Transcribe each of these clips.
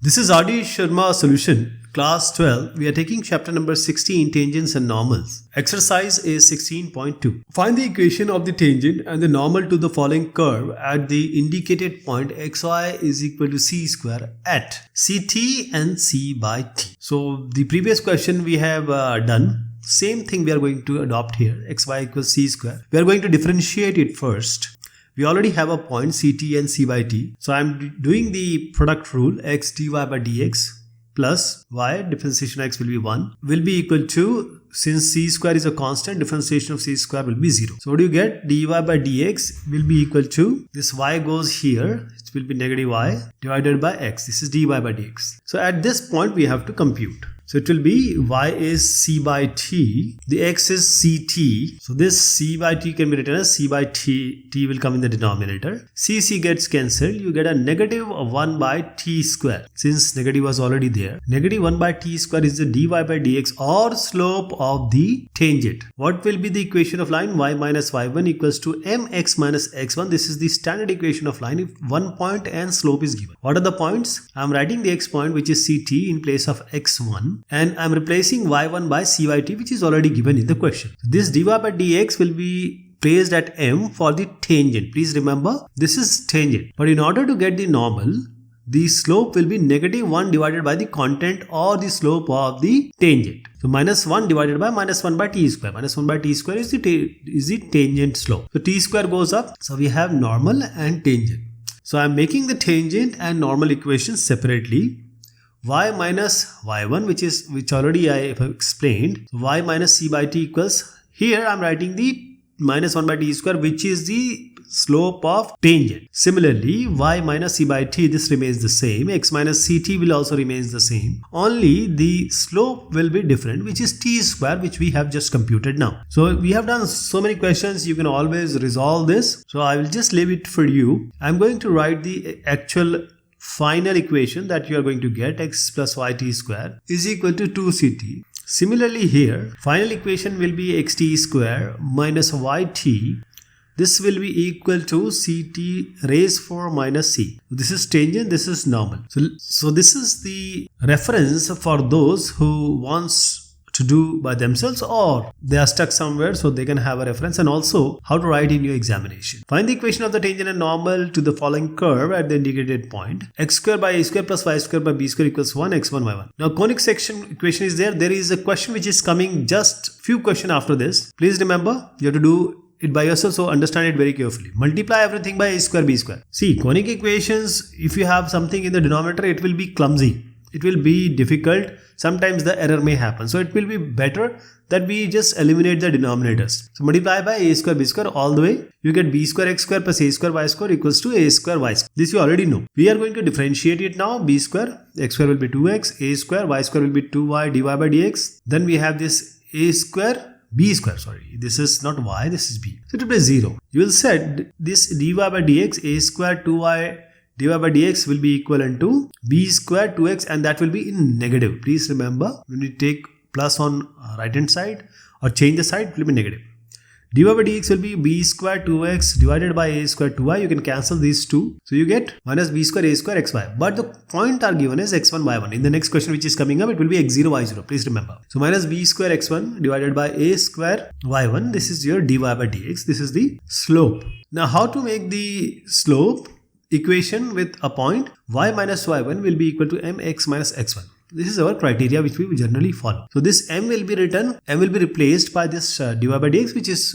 This is SHARMA solution, class 12. We are taking chapter number 16, tangents and normals. Exercise is 16.2. Find the equation of the tangent and the normal to the following curve at the indicated point xy is equal to c square at ct and c by t. So the previous question we have done. Same thing we are going to adopt here. Xy equals c square. We are going to differentiate it first. We already have a point ct and c by t. So I am doing the product rule x dy by dx plus y, differentiation x will be 1, will be equal to, since c square is a constant, differentiation of c square will be 0. So what do you get? Dy by dx will be equal to, this y goes here, it will be negative y divided by x. This is dy by dx. So at this point we have to compute. So it will be y is c by t, the x is ct. So this c by t can be written as c by t, t will come in the denominator. C gets cancelled, you get a negative 1 by t square. Since negative was already there, negative 1 by t square is the dy by dx or slope of the tangent. What will be the equation of line? Y minus y1 equals to mx minus x1. This is the standard equation of line if one point and slope is given. What are the points? I am writing the x point, which is ct, in place of x1. And I'm replacing y1 by c by t, which is already given in the question. This dy by dx will be placed at m for the tangent. Please remember, this is tangent. But in order to get the normal, the slope will be negative 1 divided by the content or the slope of the tangent. So minus 1 divided by minus 1 by t square. Minus 1 by t square is the tangent slope. So t square goes up. So we have normal and tangent. So I'm making the tangent and normal equations separately. Y minus y1, which already I have explained. Y minus c by t equals, here I am writing the minus 1 by t square, which is the slope of tangent. Similarly, y minus c by t, this remains the same. X minus ct will also remains the same. Only the slope will be different, which is t square, which we have just computed now. So we have done so many questions. You can always resolve this. So I will just leave it for you. I'm going to write the actual final equation that you are going to get, x plus yt square is equal to 2ct. Similarly here, final equation will be xt square minus yt. This will be equal to ct raised 4 minus c. This is tangent, this is normal. So this is the reference for those who wants to do by themselves, or they are stuck somewhere, so they can have a reference, and also how to write in your examination. Find the equation of the tangent and normal to the following curve at the indicated point. X square by a square plus y square by b square equals 1, x1 y1. Now conic section equation is there. There is a question which is coming just few questions after this. Please remember, you have to do it by yourself, so understand it very carefully. Multiply everything by a square b square. See, conic equations, if you have something in the denominator, it will be clumsy. It will be difficult. Sometimes the error may happen. So it will be better that we just eliminate the denominators. So multiply by a square b square all the way. You get b square x square plus a square y square equals to a square y square. This you already know. We are going to differentiate it now. B square, x square will be 2x, a square, y square will be 2y dy by dx. Then we have this a square, b square, sorry. This is not y, this is b. So it will be 0. You will set this dy by dx, a square 2y dy by dx will be equivalent to b square 2x, and that will be in negative. Please remember, when you take plus on right hand side or change the side, it will be negative. Dy by dx will be b square 2x divided by a square 2y. You can cancel these two. So you get minus b square a square xy. But the point are given as x1 y1. In the next question which is coming up, it will be x0 y0. Please remember. So minus b square x1 divided by a square y1. This is your dy by dx. This is the slope. Now how to make the slope equation with a point? Y minus y1 will be equal to mx minus x1. This is our criteria which we generally follow. So this m will be written, m will be replaced by this dy by dx, which is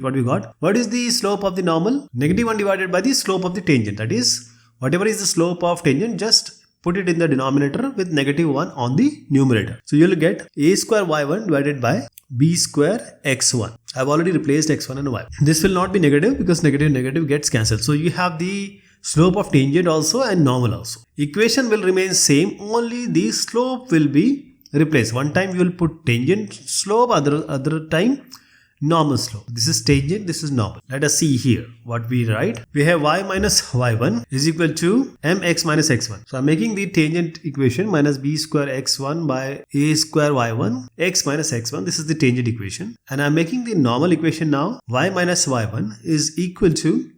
what we got. What is the slope of the normal? Negative 1 divided by the slope of the tangent. That is, whatever is the slope of tangent, just put it in the denominator with negative 1 on the numerator. So you will get a square y1 divided by b square x1. I have already replaced x1 and y. This will not be negative because negative gets cancelled. So you have the slope of tangent also and normal also. Equation will remain same, only the slope will be replaced. One time you will put tangent slope, other time normal slope. This is tangent, this is normal. Let us see here what we write. We have y minus y1 is equal to mx minus x1. So I'm making the tangent equation minus b square x1 by a square y1 x minus x1. This is the tangent equation. And I'm making the normal equation now. Y minus y1 is equal to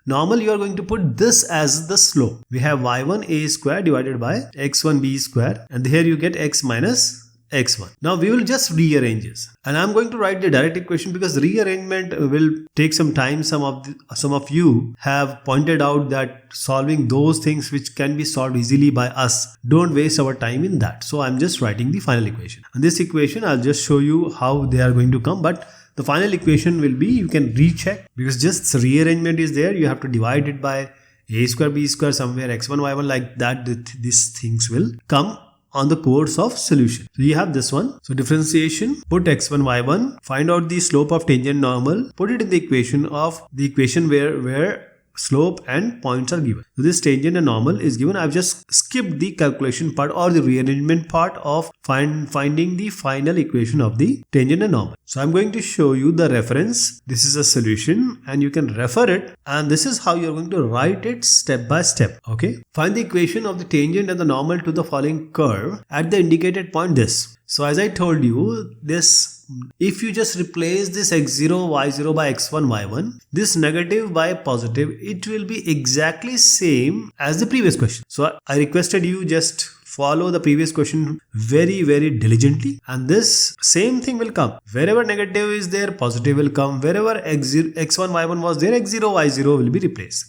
normal, you are going to put this as the slope. We have y1 a square divided by x1 b square, and here you get x minus x1. Now we will just rearrange this, and I'm going to write the direct equation because rearrangement will take some time. Some of you have pointed out that solving those things which can be solved easily by us, don't waste our time in that. So I'm just writing the final equation, and this equation I'll just show you how they are going to come, but the final equation will be, you can recheck because just rearrangement is there. You have to divide it by a square b square somewhere, x1 y1, like that. These things will come on the course of solution. So you have this one. So differentiation, put x1 y1, find out the slope of tangent normal, put it in the equation where slope and points are given. So this tangent and normal is given. I've just skipped the calculation part or the rearrangement part of finding the final equation of the tangent and normal. So I'm going to show you the reference. This is a solution and you can refer it, and this is how you're going to write it step by step. Okay. Find the equation of the tangent and the normal to the following curve at the indicated point this. So as I told you, this, if you just replace this x0 y0 by x1 y1, this negative by positive, it will be exactly same as the previous question. So I requested you just follow the previous question very diligently, and this same thing will come. Wherever negative is there, positive will come. Wherever x1 y1 was there, x0 y0 will be replaced.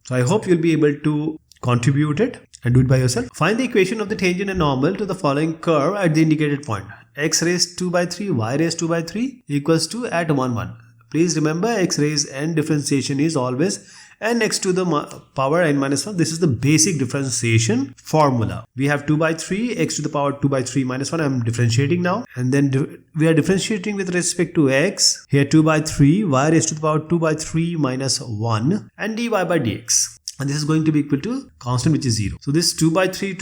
So I hope you'll be able to contribute it and do it by yourself. Find the equation of the tangent and normal to the following curve at the indicated point. X raised 2 by 3, y raised 2 by 3 equals to at 1, 1. Please remember, x raised n differentiation is always n x to the power n minus 1. This is the basic differentiation formula. We have 2 by 3, x to the power 2 by 3 minus 1. I am differentiating now. And then we are differentiating with respect to x. Here 2 by 3, y raised to the power 2 by 3 minus 1, and dy by dx. And this is going to be equal to constant, which is 0. So this 2 by 3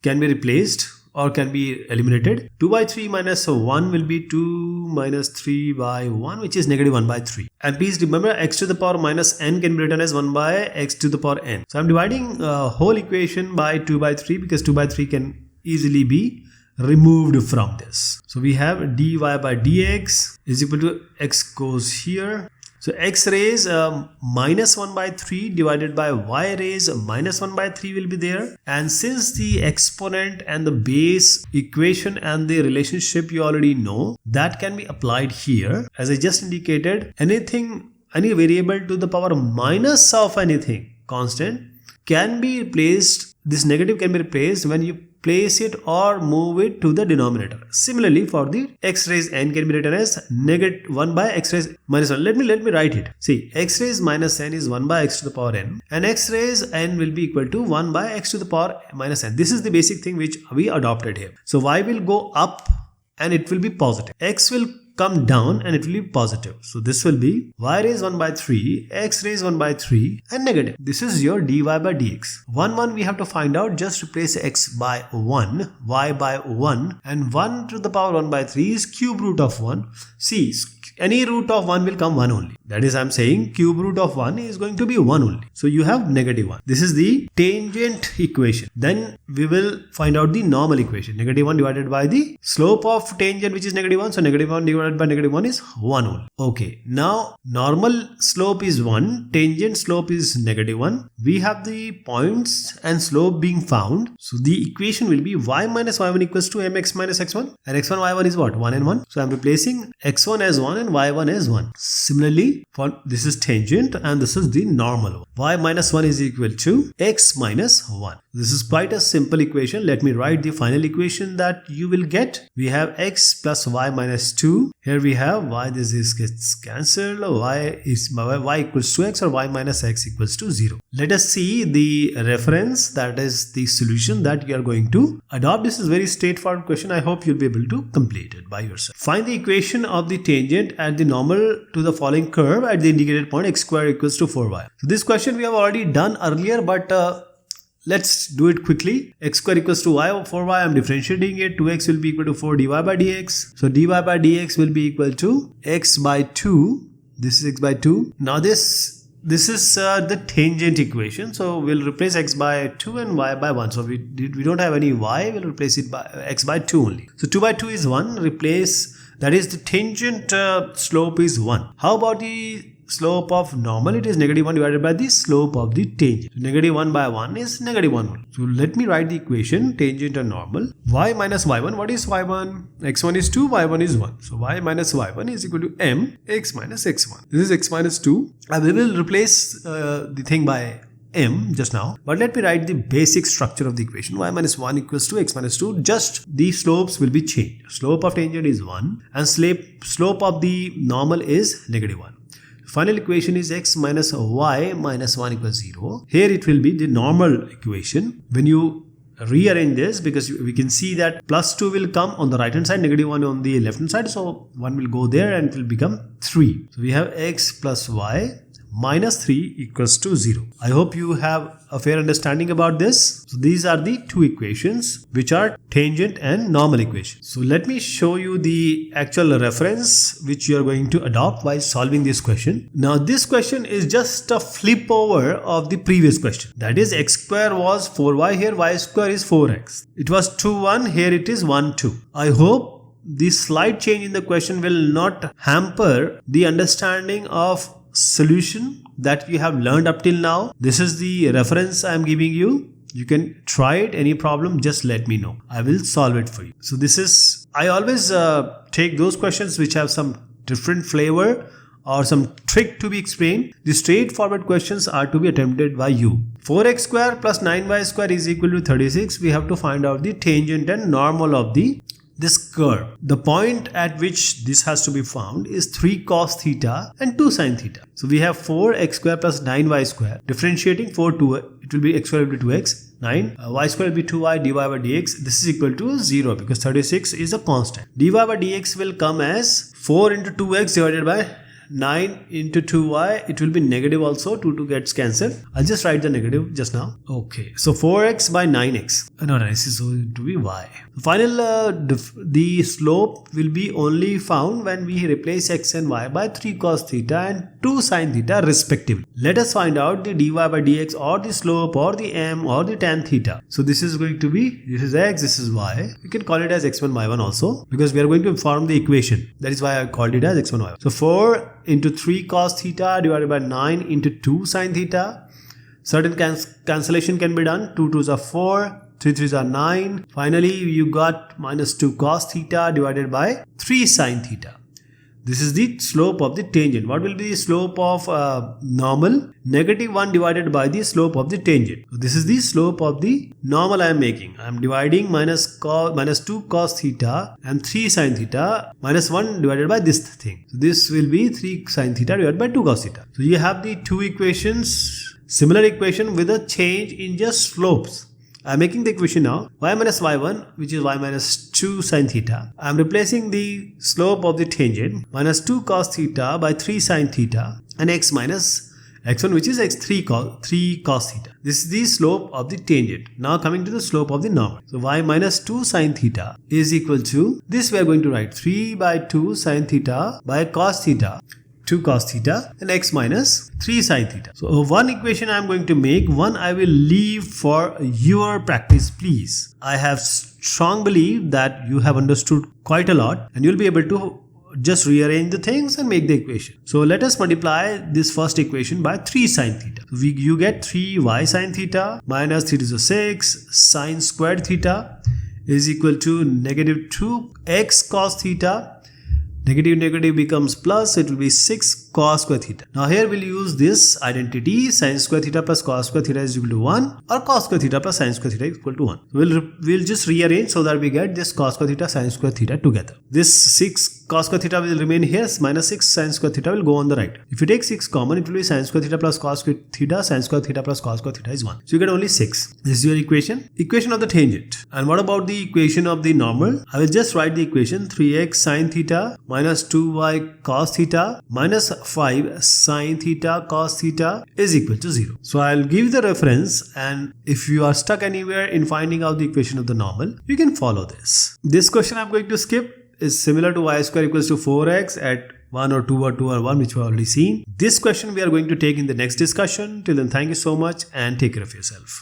can be replaced or can be eliminated. 2 by 3 minus 1 will be 2 minus 3 by 1, which is negative 1 by 3. And please remember, x to the power minus n can be written as 1 by x to the power n. So I'm dividing whole equation by 2 by 3 because 2 by 3 can easily be removed from this. So we have dy by dx is equal to x goes here. So x raised minus 1 by 3 divided by y raised minus 1 by 3 will be there. And since the exponent and the base equation and the relationship you already know, that can be applied here. As I just indicated, any variable to the power minus of anything constant can be replaced. This negative can be replaced when you place it or move it to the denominator. Similarly, for the x raised n can be written as negative 1 by x raised minus 1. Let me write it. See, x raised minus n is 1 by x to the power n, and x raised n will be equal to 1 by x to the power minus n. This is the basic thing which we adopted here. So y will go up and it will be positive. X will come down and it will be positive. So this will be y raised 1 by 3, x raised 1 by 3 and negative. This is your dy by dx. 1 we have to find out. Just replace x by 1, y by 1, and 1 to the power 1 by 3 is cube root of 1. See, any root of 1 will come 1 only. That is, I am saying cube root of 1 is going to be 1 only. So you have negative 1. This is the tangent equation. Then we will find out the normal equation. Negative 1 divided by the slope of tangent, which is negative 1. So negative 1 divided by negative 1 is 1 only. Okay. Now normal slope is 1. Tangent slope is negative 1. We have the points and slope being found. So the equation will be y minus y1 equals to mx minus x1. And x1 y1 is what? 1 and 1. So I am replacing x1 as 1 and y1 as 1. Similarly, for this is tangent and this is the normal one. Y minus 1 is equal to x minus 1. This is quite a simple equation. Let me write the final equation that you will get. We have x plus y minus 2. Here we have y, this is gets cancelled. Y equals to x, or y minus x equals to 0. Let us see the reference, that is the solution that you are going to adopt. This is very straightforward question. I hope you'll be able to complete it by yourself. Find the equation of the tangent and the normal to the following curve at the indicated point x square equals to 4y. So this question we have already done earlier, but let's do it quickly. X square equals to y over 4y. I am differentiating it. 2x will be equal to 4 dy by dx. So dy by dx will be equal to x by 2. This is x by 2. Now this is the tangent equation. So we'll replace x by 2 and y by 1. So we don't have any y. We'll replace it by x by 2 only. So 2 by 2 is 1. Replace, that is the tangent slope is 1. How about the slope of normal, it is negative 1 divided by the slope of the tangent. So negative 1 by 1 is negative 1. So let me write the equation tangent and normal. Y minus y1, what is y1? x1 is 2, y1 is 1. So y minus y1 is equal to m x minus x1. This is x minus 2. We will replace the thing by m just now, but let me write the basic structure of the equation. Y minus 1 equals to x minus 2. Just the slopes will be changed. Slope of tangent is 1 and slope of the normal is negative 1. Final equation is x minus y minus 1 equals 0. Here it will be the normal equation. When you rearrange this, because we can see that plus 2 will come on the right hand side, negative 1 on the left hand side, so 1 will go there and it will become 3. So we have x plus y minus 3 equals to 0. I hope you have a fair understanding about this. So these are the two equations which are tangent and normal equations. So let me show you the actual reference which you are going to adopt while solving this question. Now this question is just a flip over of the previous question. That is, x square was 4y, here y square is 4x. It was 2 1, here it is 1 2. I hope this slight change in the question will not hamper the understanding of solution that you have learned up till now. This is the reference I am giving you. You can try it. Any problem, just let me know. I will solve it for you. So this is, I always take those questions which have some different flavor or some trick to be explained. The straightforward questions are to be attempted by you. 4x square plus 9y square is equal to 36. We have to find out the tangent and normal of this curve. The point at which this has to be found is 3 cos theta and 2 sin theta. So we have 4x square plus 9y square. Differentiating 4 2, it will be x square will be 2x, 9, y square will be 2y, dy by dx. This is equal to 0 because 36 is a constant. Dy by dx will come as 4 into 2x divided by 9 into 2y. It will be negative also. 2 gets cancelled. I'll just write the negative just now. Okay, so 4x by 9x. No, this is going to be y. Final, the slope will be only found when we replace x and y by 3 cos theta and 2 sin theta respectively. Let us find out the dy by dx or the slope or the m or the tan theta. So this is going to be, this is x, this is y. You can call it as x1 y1 also, because we are going to form the equation. That is why I called it as x1 y1. So 4 into 3 cos theta divided by 9 into 2 sin theta. Certain cancellation can be done. 2 2s are 4, 3 3s are 9. Finally, you got minus 2 cos theta divided by 3 sin theta. This is the slope of the tangent. What will be the slope of normal? Negative 1 divided by the slope of the tangent. So this is the slope of the normal I am making. I am dividing minus 2 cos theta and 3 sin theta minus 1 divided by this thing. So this will be 3 sin theta divided by 2 cos theta. So you have the two equations, similar equation with a change in just slopes. I am making the equation now, y minus y1, which is y minus 2 sin theta. I am replacing the slope of the tangent, minus 2 cos theta by 3 sin theta, and x minus x1, which is x3 cos theta. This is the slope of the tangent. Now coming to the slope of the normal. So y minus 2 sin theta is equal to, this we are going to write 3 by 2 sin theta by cos theta, 2 cos theta, and x minus 3 sin theta. So one equation I am going to make, one I will leave for your practice, please. I have strong belief that you have understood quite a lot and you will be able to just rearrange the things and make the equation. So let us multiply this first equation by 3 sin theta. So you get 3y sin theta minus 3 to the 6 sin squared theta is equal to negative 2x cos theta. Negative negative becomes plus, it will be 6 cos square theta. Now here we'll use this identity, sin square theta plus cos square theta is equal to 1, or cos square theta plus sin square theta is equal to 1. We'll just rearrange so that we get this cos square theta, sin square theta together. This 6 cos square theta will remain here, minus 6 sin square theta will go on the right. If you take 6 common, it will be sin square theta plus cos square theta, sin square theta plus cos square theta is 1. So you get only 6. This is your equation. Equation of the tangent. And what about the equation of the normal? I will just write the equation 3x sin theta minus 2y cos theta minus 5 sin theta cos theta is equal to 0. So I'll give the reference, and if you are stuck anywhere in finding out the equation of the normal, you can follow this. This question I'm going to skip is similar to y square equals to 4x at 1 or 2 or 2 or 1, which we have already seen. This question we are going to take in the next discussion. Till then, thank you so much and take care of yourself.